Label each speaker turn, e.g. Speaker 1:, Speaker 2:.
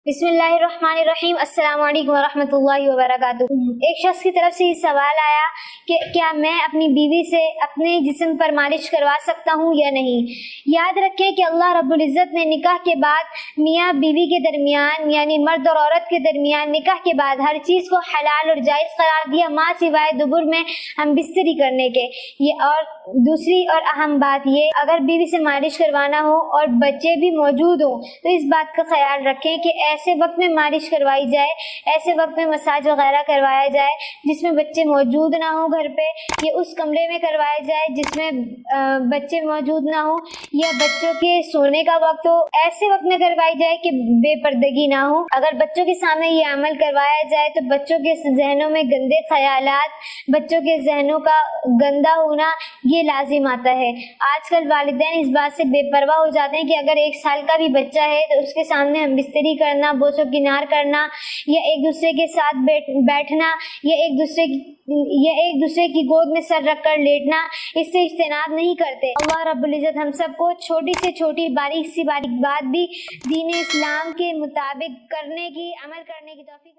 Speaker 1: बिस्मिल्लाहिर्रहमानिर्रहीम। अस्सलाम वालेकुम वरहमतुल्लाहि वबरकातुह। एक शख्स की तरफ से ये सवाल आया कि क्या मैं अपनी बीवी से अपने जिस्म पर मालिश करवा सकता हूँ या नहीं। याद रखें कि अल्लाह रब्बुल इज़्ज़त ने निकाह के बाद मियाँ बीवी के दरमियान यानी मर्द और औरत के दरमियान निकाह के बाद हर चीज़ को हलाल और जायज़ करार दिया माँ सिवाय दुबुर में हम बिस्तरी करने के। ये और दूसरी और अहम बात ये, अगर बीवी से मालिश करवाना हो और बच्चे भी मौजूद हों तो इस बात का ख्याल रखें कि ऐसे वक्त में मालिश करवाई जाए, ऐसे वक्त में मसाज वगैरह करवाया जाए जिसमें बच्चे मौजूद ना हो घर पे, ये उस कमरे में करवाया जाए जिसमें बच्चे मौजूद ना हो, या बच्चों के सोने का वक्त हो ऐसे वक्त में करवाई जाए कि बेपर्दगी ना हो। अगर बच्चों के सामने ये अमल करवाया जाए तो बच्चों के जहनों में गंदे ख्यालात, बच्चों के जहनों का गंदा होना ये लाजिम आता है। आजकल वालिदैन इस बात से बेपरवाह हो जाते हैं कि अगर 1 साल का भी बच्चा है तो उसके सामने हम बिस्तरी करना, बोसो किनार करना या एक दूसरे के साथ बैठना या एक दूसरे की गोद में सर रख कर लेटना, इससे इज्तनाब नहीं करते। अल्लाह रब्बुल इज़्ज़त हम सबको छोटी से छोटी बारीक सी बारीक बात भी दीन इस्लाम के मुताबिक करने की, अमल करने की तौफीक